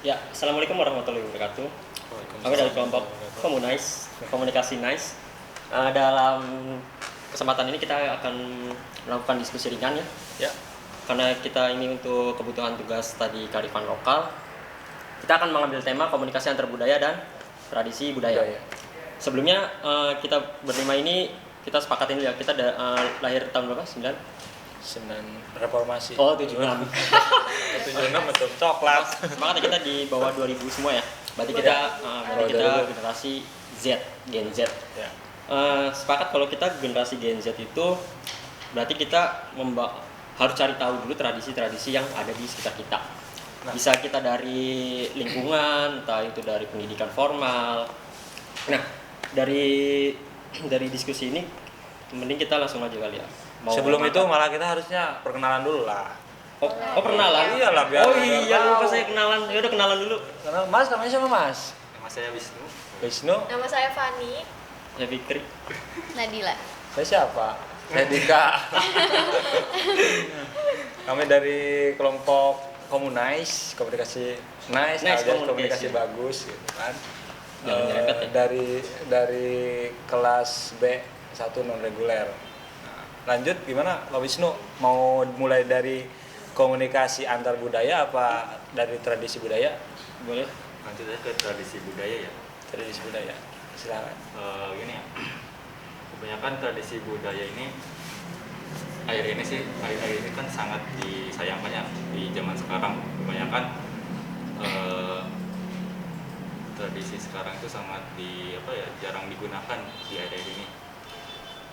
Ya, assalamualaikum warahmatullahi wabarakatuh. Kami dari kelompok Komunize, Komunikasi Nice. Dalam kesempatan ini kita akan melakukan diskusi ringan ya. Ya. Karena kita ini untuk kebutuhan tugas tadi kearifan lokal. Kita akan mengambil tema komunikasi antar budaya dan tradisi budaya. Sebelumnya kita berlima ini kita sepakatin ya, kita lahir tahun berapa? 9 reformasi. Oh, 76. 76 betul. Coklat. Semangat ya, kita di bawah 2000 semua ya. Berarti kita generasi Z, Gen Z. Ya. Sepakat kalau kita generasi Gen Z itu berarti kita harus cari tahu dulu tradisi-tradisi yang ada di sekitar kita. Bisa kita dari lingkungan, entah itu dari pendidikan formal. Nah, dari diskusi ini mending kita langsung aja kali ya. Sebelum itu malah kita harusnya perkenalan dulu lah. Oh perkenalan? Iya lah, biar lupa saya kenalan. Ya udah kenalan dulu. Karena Mas namanya siapa Mas? Nama saya Wisnu. Wisnu. Nama saya Fani. Saya Fikri. Nadila. Saya siapa? Saya Dika. Kami dari kelompok Komunize, komunikasi nice, komunikasi bagus gitu kan. Nyerempet ya? Dari kelas B1 non reguler. Lanjut gimana Pak Wisnu? Mau mulai dari komunikasi antar budaya apa dari tradisi budaya? Boleh. Lanjut aja ke tradisi budaya ya. Tradisi budaya. Silakan. Gini ya. Kebanyakan tradisi budaya ini akhir ini kan sangat disayangkan ya di zaman sekarang. Kebanyakan tradisi sekarang itu sangat jarang digunakan di akhir ini.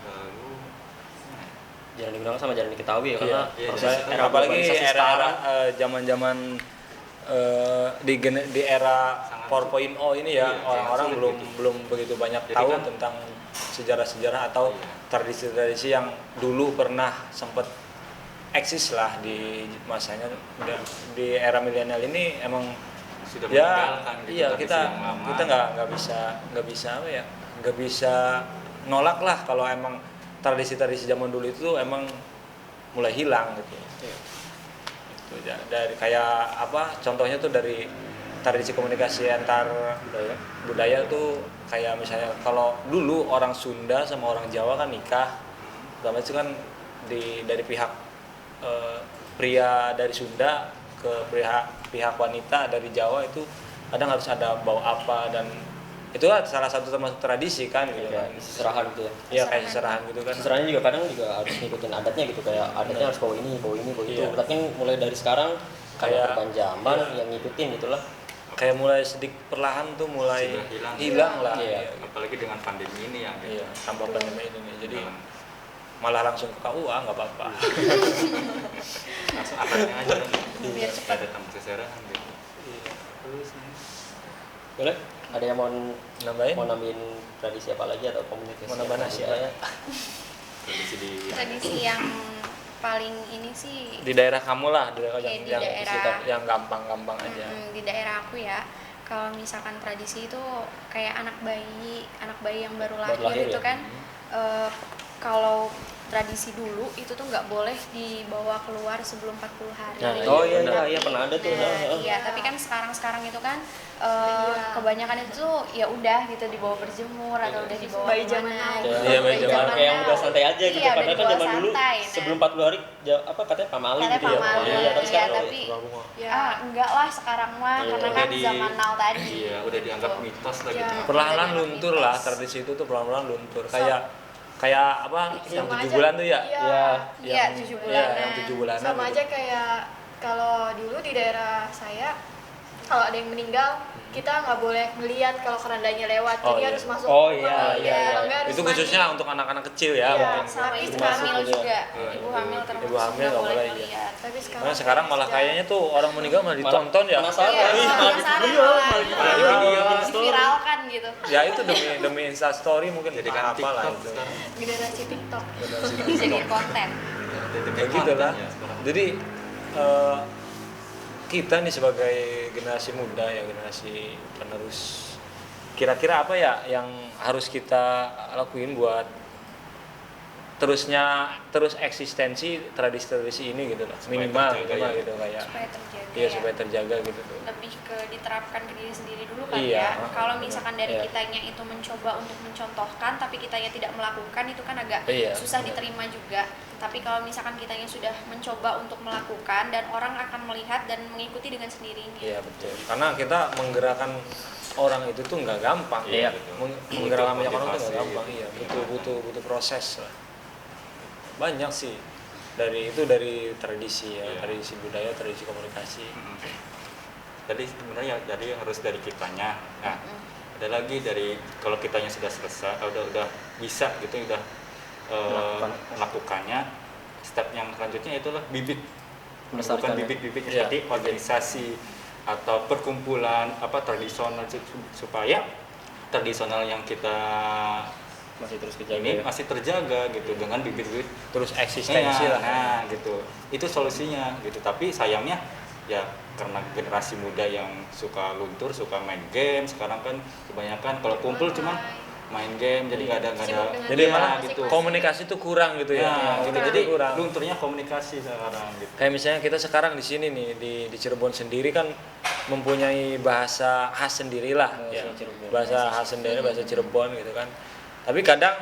Lalu Jarang digunakan sama jarang diketahui ya, karena proses apalagi globalisasi era sekarang. zaman-zaman di era 4.0 ini ya, orang-orang belum begitu banyak jadi tahu kan, tentang sejarah-sejarah atau tradisi-tradisi yang dulu pernah sempat eksis lah di masanya. Di era milenial ini emang sudah ya meninggalkan gitu, iya tradisi kita yang lama. nggak bisa nolak lah kalau emang tradisi-tradisi zaman dulu itu emang mulai hilang gitu. Itu dari kayak apa? Contohnya tuh dari tradisi komunikasi antar budaya tuh kayak misalnya kalau dulu orang Sunda sama orang Jawa kan nikah, pertama itu kan dari pihak pria dari Sunda ke pihak wanita dari Jawa itu kadang harus ada bawa apa, dan itu salah satu termasuk tradisi kan gitu kan. Seserahan gitu ya. Iya kayak seserahan gitu kan. Seserahannya juga kadang juga harus ngikutin adatnya gitu, kayak adatnya harus bawa ini itu. Iya. Tapi mulai dari sekarang kayak zaman yang ngikutin gitulah. Kayak mulai sedikit perlahan tuh mulai Sudah hilang lah. Iya. Apalagi dengan pandemi ini ya. Iya, tanpa pandemi ini nih. Jadi malah langsung ke KUA nggak apa-apa. Langsung adatnya aja kan. Biar cepat. Ada tambah seserahan gitu. Iya. Terus Boleh? Ada yang mau nambahin? nambahin tradisi apa lagi atau komunikasi? Mau nambah nasi ya? Tradisi yang paling ini sih Di daerah kamu lah, di daerah. sekitar yang gampang-gampang aja. di daerah aku ya. Kalau misalkan tradisi itu kayak anak bayi yang baru lahir itu ya? kan kalau tradisi dulu itu tuh nggak boleh dibawa keluar sebelum 40 hari. Nah, iya pernah ada tuh. Iya, tapi kan sekarang itu kan kebanyakan itu tuh ya udah gitu dibawa berjemur atau udah dibawa Bayi zaman kemana. now. Iya, bayi zaman kayak yang udah santai aja gitu. Iya, Padahal udah kan dibawa zaman dulu santai, nah. sebelum 40 hari katanya pamali Katanya gitu ya. pamali, Iya, tapi iya, sekarang tapi Ya. enggak lah sekarang mah Iya. karena Udah kan zaman now tadi. Iya, udah dianggap mitos lah gitu. Iya. Perlahan-lahan Udah luntur mitos. lah tradisi itu tuh perlahan-lahan luntur. Kayak apa yang Sama 7 aja. bulan tuh ya? Iya. Iya, 7 Iya, bulanan. yang 7 bulanan. Sama gitu. aja kayak kalau dulu di daerah saya kalau ada yang meninggal kita nggak boleh ngelihat kalau kerandanya lewat, Oh, jadi iya. harus masuk Oh, rumah. iya. Kalau nggak harus Itu mandi. khususnya untuk anak-anak kecil ya, Iya, mungkin. Sama Tapi ibu termasuk hamil gitu ya. juga. Iya, Ibu hamil termasuk ibu hamil nggak nggak boleh boleh, iya. ngelihat. Tapi Karena sekarang malah sudah- kayaknya tuh orang meninggal malah ditonton ya. Penasaran. Iya, Ih, malah penasaran video, malah. malah Iya. video. Diviralkan gitu. Ya itu demi Insta story mungkin Jadi apa kan lah TikTok itu. sekarang. generasi TikTok. Jadi konten. Ya gitu lah. Jadi kita nih sebagai generasi muda ya, generasi penerus, kira-kira apa ya yang harus kita lakuin buat terus eksistensi tradisi-tradisi ini gitu loh, Supaya minimal terjaga ya. gitu kayak supaya terjaga iya ya. supaya terjaga gitu tuh. Lebih ke diterapkan ke diri sendiri dulu kan Iya. ya. Kalau misalkan dari Iya. kitanya itu mencoba untuk mencontohkan tapi kitanya tidak melakukan, itu kan agak Iya. susah diterima juga. Tapi kalau misalkan kitanya sudah mencoba untuk melakukan dan orang akan melihat dan mengikuti dengan sendirinya. Iya betul, karena kita menggerakkan orang itu tuh nggak gampang. Iya. Menggerakkan banyak orang tuh nggak motivasi. gampang. Iya, butuh proses lah. Banyak sih dari tradisi ya, Iya. tradisi budaya, tradisi komunikasi. Jadi sebenarnya jadi harus dari kitanya. Nah, ada lagi dari kalau kitanya sudah selesai, udah bisa gitu, udah melakukannya. Step yang selanjutnya itulah bibit, Melestarikan bukan ya. bibit-bibit Iya. seperti organisasi atau perkumpulan tradisional supaya tradisional yang kita Masih terus kejaga ini ya. masih terjaga gitu dengan bibit-bibit Terus eksistensi iya, lah. nah gitu, itu solusinya gitu. Tapi sayangnya ya karena generasi muda yang suka luntur, suka main game sekarang kan kebanyakan kalau kumpul cuma main game, jadi nggak ada Sibuk dengan Jadi iya, malah gitu. komunikasi tuh kurang gitu ya. Nah, gitu. Komunikasi Jadi kurang. lunturnya komunikasi sekarang gitu. Kayak misalnya kita sekarang di sini nih di Cirebon sendiri kan mempunyai bahasa khas sendirilah Bahasa ya. Cirebon. Bahasa khas sendiri, bahasa Cirebon gitu kan. Tapi kadang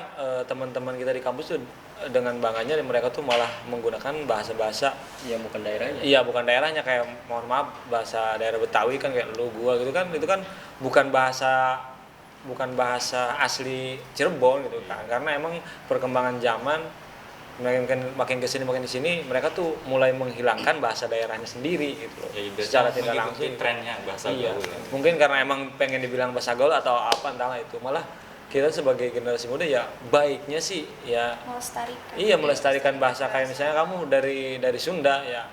teman-teman kita di kampus tuh dengan bangganya mereka tuh malah menggunakan bahasa-bahasa Ya bukan daerahnya. iya bukan daerahnya, kayak mohon maaf bahasa daerah Betawi kan kayak lu gua gitu kan, itu kan bukan bahasa asli Cirebon gitu kan, karena emang perkembangan zaman makin kesini mereka tuh mulai menghilangkan bahasa daerahnya sendiri gitu loh, Ya, secara tidak mengikuti langsung. trennya bahasa Iya, gaul. mungkin karena emang pengen dibilang bahasa gaul atau apa entahlah itu. Malah kita sebagai generasi muda ya baiknya sih ya Melestarikan. iya melestarikan bahasa, kayak misalnya kamu dari Sunda ya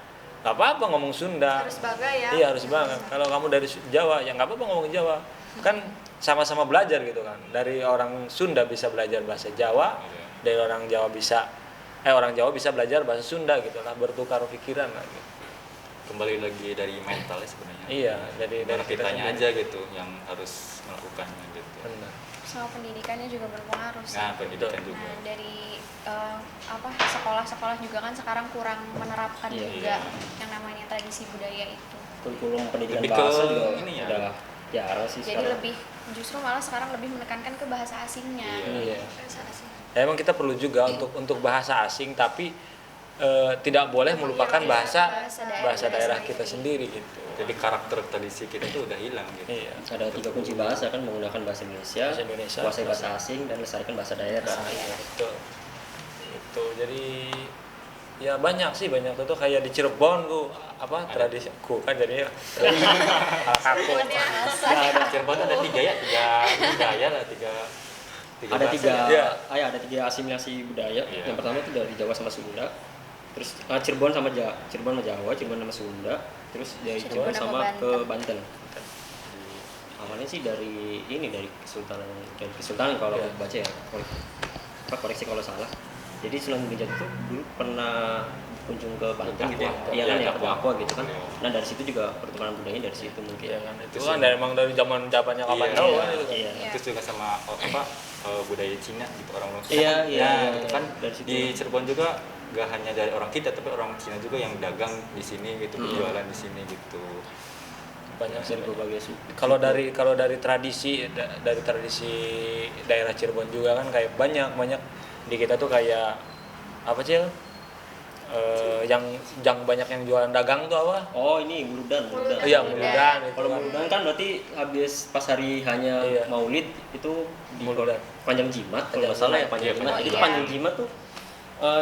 nggak apa-apa ngomong Sunda. Harus bangga ya. Iya harus banget. Kalau kamu dari Jawa ya nggak apa-apa ngomong Jawa. Kan sama-sama belajar gitu kan. Dari orang Sunda bisa belajar bahasa Jawa, dari orang Jawa bisa belajar bahasa Sunda gitu lah, bertukar pikiran lah gitu. Kembali lagi dari mental ya sebenarnya. Iya, dari Dari kita kitanya sendiri. aja gitu yang harus melakukannya gitu. Benar. Sama pendidikannya juga berpengaruh sih. Nah, pendidikan juga. Nah, dari sekolah-sekolah juga kan sekarang kurang menerapkan Iya. juga Iya. yang namanya tradisi budaya itu. Kurikulum pendidikan Lebih ke bahasa juga ini ya. udah jarang sih Jadi sekarang. justru malah sekarang lebih menekankan ke bahasa asingnya. Iya. Bahasa asing. Ya, emang kita perlu juga untuk bahasa asing, tapi tidak boleh melupakan bahasa daerah kita sendiri gitu. Jadi karakter tradisi kita tuh udah hilang gitu. Iya. Ada 3 kunci bahasa kan, menggunakan bahasa Indonesia, Bahasa Indonesia, kuasai bahasa asing, dan lestarikan bahasa daerah. Nah, iya, betul. Itu jadi ya banyak tuh kayak di Cirebon tuh apa tradisi kan jadinya aku Nah, Cirebon ada tiga budaya lah, tiga Ada bahasa tiga, ya. Iya. ada 3 asimilasi budaya. Iya. Yang pertama itu dari Jawa sama Sunda. Terus Cirebon sama Jawa, Cirebon sama Sunda. Terus dari Cirebon Cirebon sama sama ke Banten. Awalnya sih dari Kesultanan kalau Iya. aku baca ya. Koreksi kalau salah. Jadi Sunan Gunung itu dulu pernah kunjung ke Banten gitu ya. Dakwah. Iya kan Iya, ya, ke dakwah. dakwah gitu kan. Iya. Nah, dari situ juga pertukaran budayanya dari situ mungkin. ya kan itu kan emang dari zaman zamannya kapan Iya, tahu iya. kan itu kan. Iya. Terus juga sama budaya Cina gitu, orang Cina. Iya, iya, Nah, iya, gitu kan dari situ. di Cirebon juga gak hanya dari orang kita tapi orang Cina juga yang dagang di sini gitu, berjualan di sini gitu. Banyak sih. Dari berbagai suku. Kalau dari tradisi daerah Cirebon juga kan kayak banyak di kita tuh kayak apa sih yang banyak yang jualan dagang tuh apa? Oh, ini Muludan. Iya Muludan itu Kalau kan. Muludan kan berarti habis pas hari hanya Iya. Maulid itu di Muludan. Panjang Jimat kalau Panjang nggak salah ya, Jimat. Panjang Iya, Jimat. Panjang Itu Jimat. Panjang Jimat tuh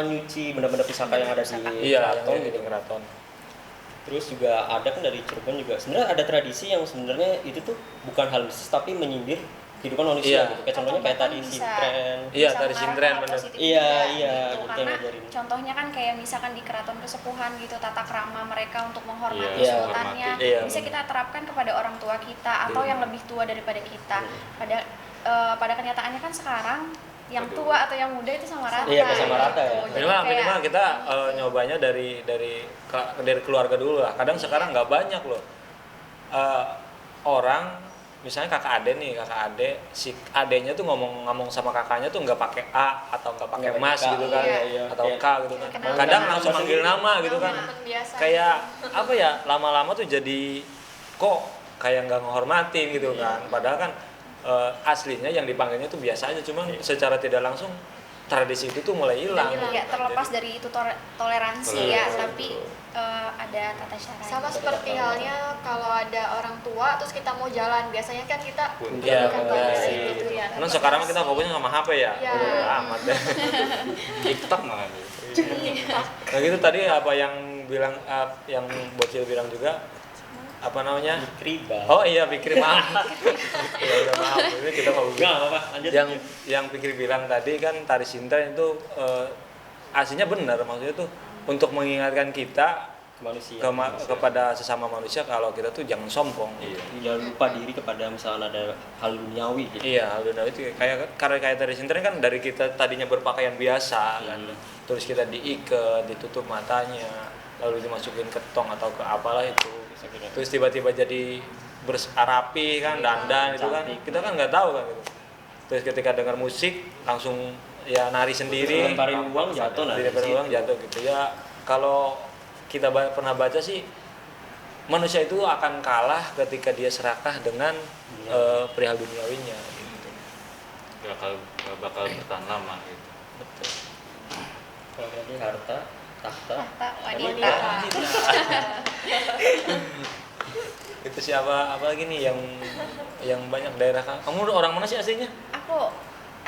nyuci benda-benda pusaka yang ada di Iya, keraton yang gitu. di keraton. Terus juga ada kan dari Cirebon juga. Sebenarnya ada tradisi yang sebenarnya itu tuh bukan hal mistis tapi menyindir kehidupan manusia Iya. gitu. Kayak contohnya kayak tadi Bisa. sintren. Iya, Bisa tadi mengarah sintren, hal bener. positif Iya, juga, iya, gitu. betul, Karena ngajarin. contohnya kan kayak misalkan di keraton kesepuhan gitu, tata krama mereka untuk menghormati Iya, sultannya menghormati. Iya. bisa kita terapkan kepada orang tua kita atau Iya. yang lebih tua daripada kita. Pada kenyataannya kan sekarang yang Aduh. tua atau yang muda itu sama rata. Iya, sama rata ya. Jadi Minimal kayak- kita nyobanya dari keluarga dulu lah. Kadang sekarang nggak banyak loh orang misalnya kakak ade si adenya tuh ngomong sama kakaknya tuh nggak pakai A atau nggak pakai Nggak mas pakai K. gitu kan, Iya. atau Iya. K gitu kan. Kenapa? Kadang langsung manggil nama gitu kan. Teman biasa. Kayak apa ya, lama-lama tuh jadi kok kayak nggak ngehormatin gitu kan. Padahal kan aslinya yang dipanggilnya tuh biasa aja, cuman secara tidak langsung tradisi itu tuh mulai hilang. Ya terlepas dari itu toleransi ya, tapi ada tata cara. Sama seperti halnya kalau ada orang tua terus kita mau jalan, biasanya kan kita Iya, bukan benar. tradisi gitu ya. Karena sekarang kita fokusnya sama HP ya. Iya. Udah amat deh. TikTok malah. Nah gitu tadi apa yang bilang yang Bocil bilang juga apa namanya? Kriba. Oh iya, Fikri, maaf. Ya udah maaf, ini kita mau Enggak apa-apa, lanjut. yang Fikri bilang tadi kan tari sintren itu aslinya benar, maksudnya tuh untuk mengingatkan kita Manusia. kepada sesama manusia kalau kita tuh jangan sombong. Iya. Jangan lupa diri kepada misalnya ada hal duniawi gitu. Iya, hal itu kayak tari sintren kan dari kita tadinya berpakaian biasa kan, terus kita diikat, ditutup matanya, lalu dimasukin ke tong atau ke apalah itu. Terus tiba-tiba jadi rapi kan, dandan itu kan, kita kan nggak tahu kan gitu. Terus ketika dengar musik langsung ya nari sendiri, Lemparin uang jatuh, nah, lemparin di situ. uang jatuh gitu ya. Kalau kita pernah baca sih, manusia itu akan kalah ketika dia serakah dengan perihal duniawinya gitu. Gak bakal bertahan lama gitu. Betul. Kalau tadi harta, tahta, Tahta wanita. Itu siapa apa lagi nih yang banyak daerah kamu orang mana sih aslinya? Aku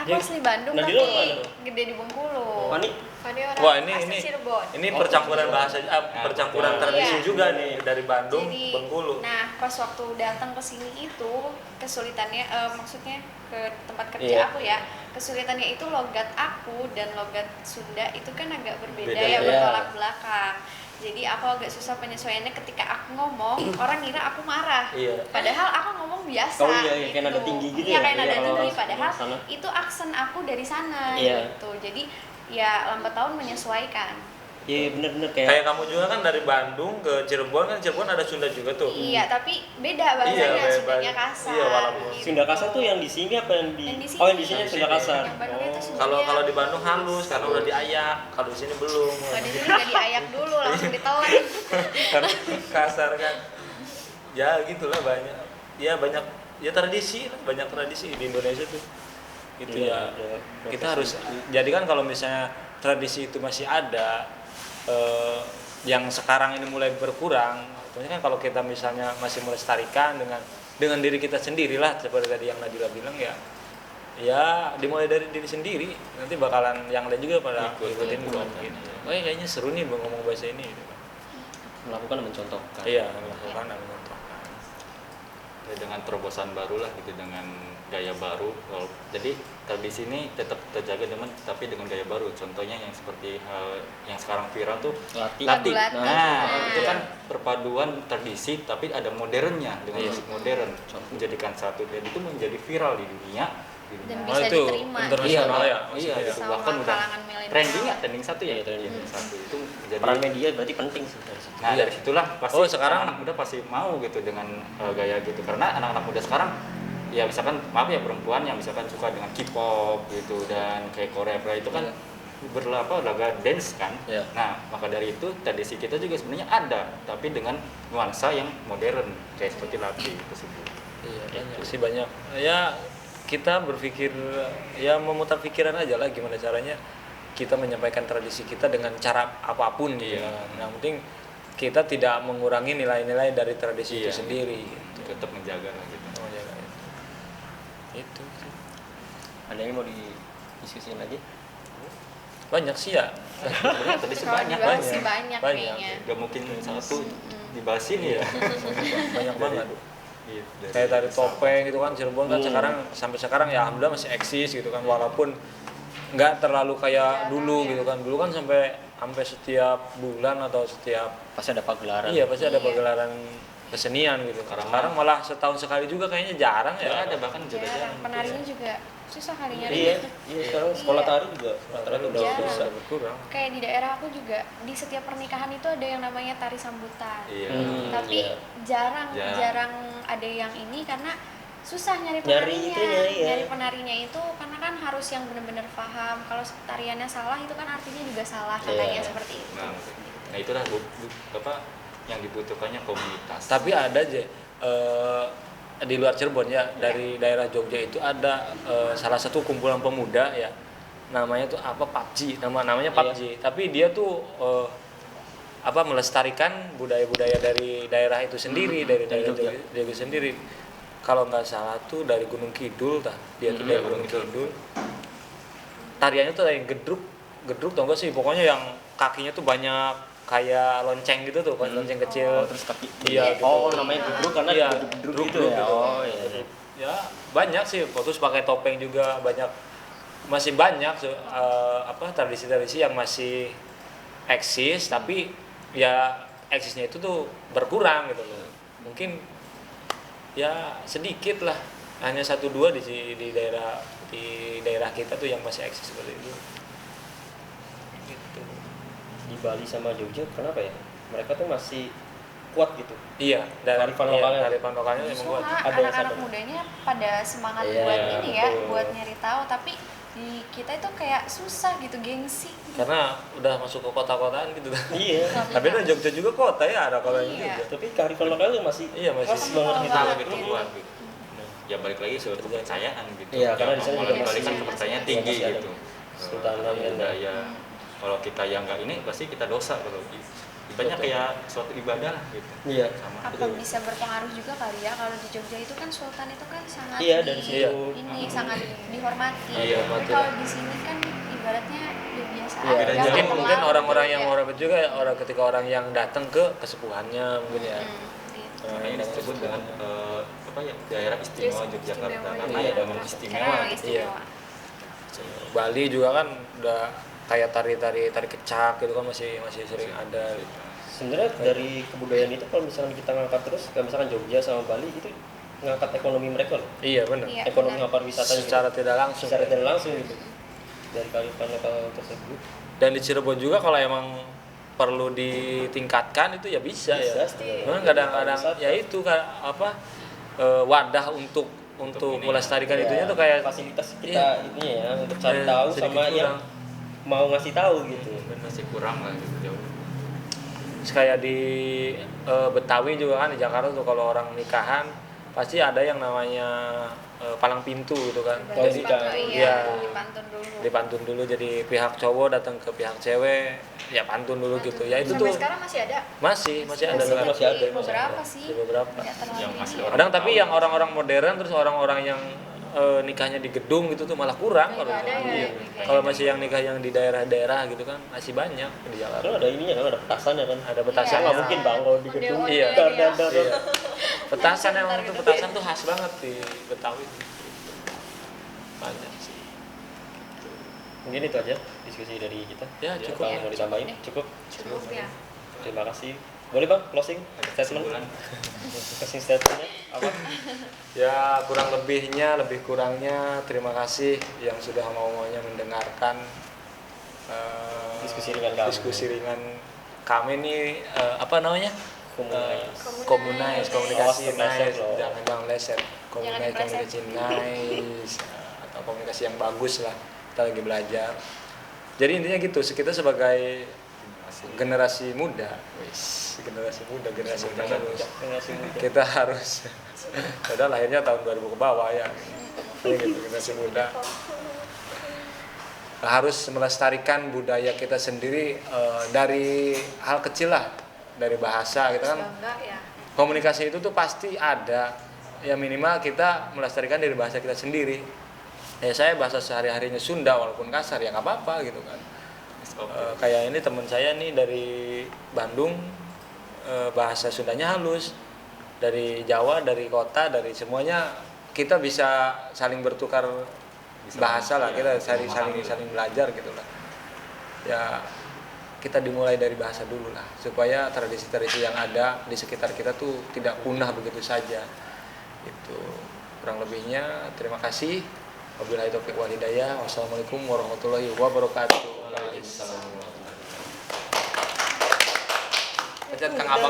Ya, asli Bandung Nadila tapi mana? gede di Bengkulu. Fani, Fani orang Wah asli ini Cirebon. ini percampuran bahasa percampuran Iya. tradisi Iya. juga nih dari Bandung, Jadi, Bengkulu. nah pas waktu datang ke sini itu kesulitannya, maksudnya ke tempat kerja Iya. aku ya, kesulitannya itu logat aku dan logat Sunda itu kan agak berbeda Beda, ya, iya. bertolak belakang. Jadi aku agak susah penyesuaiannya ketika aku ngomong, orang ngira aku marah. Iya. Padahal aku ngomong biasa. Oh iya, iya, kayak nada tinggi gitu Iya, ya? kayak nada Iya, tinggi, kalau padahal sana. itu aksen aku dari sana Iya. gitu. Jadi ya lambat tahun menyesuaikan. iya bener-bener Kayak kayak kamu juga kan dari Bandung ke Cirebon, kan Cirebon ada Sunda juga tuh. Iya, tapi beda bahasanya, Iya, Sundanya beda. kasar. Iya, walaupun gitu. Sunda kasar tuh yang di sini apa yang di? Yang di sini. Oh, yang di sini Sunda kasar. Yang Bandung itu Sundanya. Kalau di Bandung halus karena udah diayak, kalau di sini belum. Kalau di sini nggak diayak dulu, langsung ditelan. Karena kasar kan. Ya gitulah banyak. Ya banyak ya tradisi, banyak tradisi di Indonesia tuh. Gitu ya. Iya, ada Kita profesi. harus jadi kan kalau misalnya tradisi itu masih ada yang sekarang ini mulai berkurang, artinya kan kalau kita misalnya masih melestarikan dengan diri kita sendirilah seperti tadi yang Nadila bilang ya dimulai dari diri sendiri, nanti bakalan yang lain juga pada ikutin kok gitu. Oh ya, kayaknya seru nih ngomong bahasa ini gitu. Melakukan dan mencontohkan. Iya, melakukan dan mencontohkan. Ya, dengan terobosan baru lah gitu, dengan gaya baru. Jadi tradisi ini tetap terjaga tapi dengan gaya baru. Contohnya yang seperti hal yang sekarang viral tuh Latih. latih. Latih. Nah, itu Iya. kan perpaduan tradisi tapi ada modernnya dengan Iya. musik modern. Menjadikan satu, dan itu menjadi viral di dunia. Dan Oh, bisa itu diterima. internasional ya, Iya, maksudnya. itu Sama bahkan udah kalangan milenial. trending ya, trending satu ya. Iya, trending. Satu itu menjadi Peran media berarti penting sih dari situ. Nah, dari situlah pasti Oh, sekarang- anak muda pasti mau gitu dengan gaya gitu, karena anak-anak muda sekarang ya misalkan maaf ya, perempuan yang misalkan suka dengan K-pop gitu dan kayak Korea itu kan laga dance kan. Iya. Nah, maka dari itu tradisi kita juga sebenarnya ada, tapi dengan nuansa yang modern kayak seperti latih tersebut. Iya, banyak sih, banyak. Ya kita berpikir ya memutar pikiran aja lah gimana caranya kita menyampaikan tradisi kita dengan cara apapun gitu. Iya. Yang penting kita tidak mengurangi nilai-nilai dari tradisi itu Iya. sendiri gitu. Tetap menjaga lah gitu. Oh, ya, itu sih. Ada yang mau didiskusiin lagi? Banyak sih ya. Sebenarnya tradisi Kalau banyak, dibahas banyak. sih banyak Banyak. kayaknya. gak mungkin satu dibahas ini ya. Banyak banget. Iya, dari Kayak tari sama. topeng gitu kan, Cirebon kan sekarang sampai sekarang ya alhamdulillah masih eksis gitu kan, walaupun nggak terlalu kayak dulu gitu kan. Dulu kan sampai setiap bulan atau setiap Pasti ada pagelaran. iya pasti ada Iya. pagelaran kesenian gitu. Sekarang Sekarang malah setahun sekali juga kayaknya jarang Ya, ya. ada bahkan Jarang, jarang. penarinya juga susah kali nyari. Iya, iya sekarang sekolah Iya. tari juga rata-rata udah Jarang. bisa. berkurang. Kayak di daerah aku juga di setiap pernikahan itu ada yang namanya tari sambutan. Iya. Hmm. Tapi iya. jarang Jarang. jarang ada yang ini karena susah nyari Nyari penarinya, itunya, iya. nyari penarinya itu karena kan harus yang benar-benar paham. Kalau tariannya salah itu kan artinya juga salah, katanya Iya. seperti itu. Nah itulah apa yang dibutuhkannya komunitas. Tapi ada aja di luar Cirebon ya, dari daerah Jogja itu ada salah satu kumpulan pemuda ya, namanya tuh apa, PUBG, namanya PUBG. Tapi dia tuh apa, melestarikan budaya-budaya dari daerah itu sendiri, dari daerah Jogja. Jogja sendiri. Kalau nggak salah tuh dari Gunung Kidul tah, dia tuh dari Gunung Kidul. Tariannya tuh yang gedruk tau gak sih, pokoknya yang kakinya tuh banyak kayak lonceng gitu tuh, lonceng kecil. Terus kaki. Iya, gitu. Oh, namanya gedruk karena Iya, gedruk gitu gedruk ya. gitu. Oh iya. Ya banyak sih, terus pakai topeng juga banyak, masih banyak apa, tradisi-tradisi yang masih eksis, tapi ya eksisnya itu tuh berkurang gitu loh. Mungkin ya sedikit lah, hanya 1-2 di daerah kita tuh yang masih eksis seperti itu. Gitu. Di Bali sama Jogja kenapa ya? Mereka tuh masih kuat gitu. Iya, dari Kearifan lokalnya. kearifan lokalnya memang Justru kuat. Ada yang anak-anak sadar. mudanya pada semangat Iya, buat ini ya, betul. buat nyari tahu, tapi di kita itu kayak susah gitu, gengsi. Karena udah masuk ke kota-kotaan gitu. Iya. Tapi kan Jogja juga kota ya, ada kotanya Iya. juga. Tapi kearifan lokal tuh masih Iya, masih khas banget gitu. banget. lebih kuat gitu. Ya balik lagi soal kepercayaan gitu. Iya, karena di sana juga apalagi masih- kan kepercayaan tinggi masih ada gitu. kesultanan kan. Budaya. Kalau kita yang nggak ini pasti kita dosa kalau ibaratnya kayak suatu ibadah lah gitu. Iya. Sama. Apa bisa berpengaruh juga kali ya, kalau di Jogja itu kan sultan itu kan sangat Iya, dari situ. ini sangat dihormati. Iya, Tapi betul. kalau di sini kan ibaratnya ya biasa Iya, aja. beda jauh. Mungkin orang-orang yang ya. menghormati juga ketika orang yang datang ke kesepuhannya mungkin ya. Gitu. Makanya ini disebut dengan apa ya, daerah istimewa Yes, Yogyakarta istimewa, karena iya. ya memang Karena istimewa. memang istimewa. Bali juga kan udah kayak tari kecak gitu kan, masih sering ada gitu. Sebenarnya dari kebudayaan itu kalau misalkan kita ngangkat terus, kayak misalkan Jogja sama Bali itu ngangkat ekonomi mereka loh. Iya benar. Iya, Ekonomi benar. pariwisata Secara tidak langsung. secara tidak langsung gitu. Dari kearifan lokal tersebut. Dan di Cirebon juga kalau emang perlu ditingkatkan itu ya bisa ya. Bisa. Memang kadang-kadang ya itu apa, wadah untuk ini melestarikan Ya, itunya tuh kayak fasilitas kita iya. ininya ya untuk cari Iya, tahu sedikit sama yang kurang. mau ngasih tahu gitu. Masih kurang lah gitu jauh. Terus kayak di Betawi juga kan, di Jakarta tuh kalau orang nikahan pasti ada yang namanya palang pintu gitu kan. Oh, Jadi nikah. Iya, Iya. dipantun dulu. dipantun dulu, jadi pihak cowok datang ke pihak cewek ya pantun dulu gitu. Ya itu Sampai tuh sekarang masih ada. masih ada Masih kan? ada. Beberapa sih. Di beberapa. Nggak terlalu Yang ini. masih orang Kadang tapi yang orang-orang modern, terus orang-orang yang nikahnya di gedung gitu tuh malah kurang. Nggak ada ya, Iya. nikah Kalau yang masih yang nikah yang di daerah-daerah gitu kan masih banyak di Jakarta. Kalau ada ininya kan, ada petasannya kan. Ada petasan. Nggak mungkin bang kalau di gedung. Ondel-ondel Iya. Dar, ya. dar, dar. Iya. Petasan emang Ntar tuh, gitu. petasan tuh khas banget di Betawi. Banyak sih. Mungkin itu aja diskusi dari kita. Ya, cukup. Bang, mau ditambahin? Cukup. Cukup ya. Terima kasih. Boleh bang, closing statement? Kesimpulan. Closing statementnya apa? Ya kurang lebihnya, lebih kurangnya terima kasih yang sudah mau-maunya mendengarkan Diskusi ringan kami. diskusi ringan kami nih, apa namanya? Komunize. Komunikasi Awas kepleset nice, loh. jangan leset. Komunikasi nice, atau komunikasi yang bagus lah. Kita lagi belajar. Jadi intinya gitu, kita sebagai generasi muda, generasi muda bagus. Generasi muda. Kita harus padahal lahirnya tahun 2000 ke bawah ya. Gitu, generasi muda harus melestarikan budaya kita sendiri, dari hal kecil lah, dari bahasa kita kan. Bangga ya. Komunikasi itu tuh pasti ada, ya minimal kita melestarikan dari bahasa kita sendiri. Ya saya bahasa sehari-harinya Sunda walaupun kasar ya nggak apa-apa gitu kan. Kayak ini teman saya nih dari Bandung, bahasa Sundanya halus, dari Jawa, dari kota, dari semuanya kita bisa saling bertukar bahasa lah, kita saling belajar gitu lah. Ya kita dimulai dari bahasa dulu lah, supaya tradisi-tradisi yang ada di sekitar kita tuh tidak punah begitu saja. Itu kurang lebihnya. Terima kasih. Wabillahi taufiq wal hidayah. Wassalamualaikum warahmatullahi wabarakatuh. Pencet Kang Abang.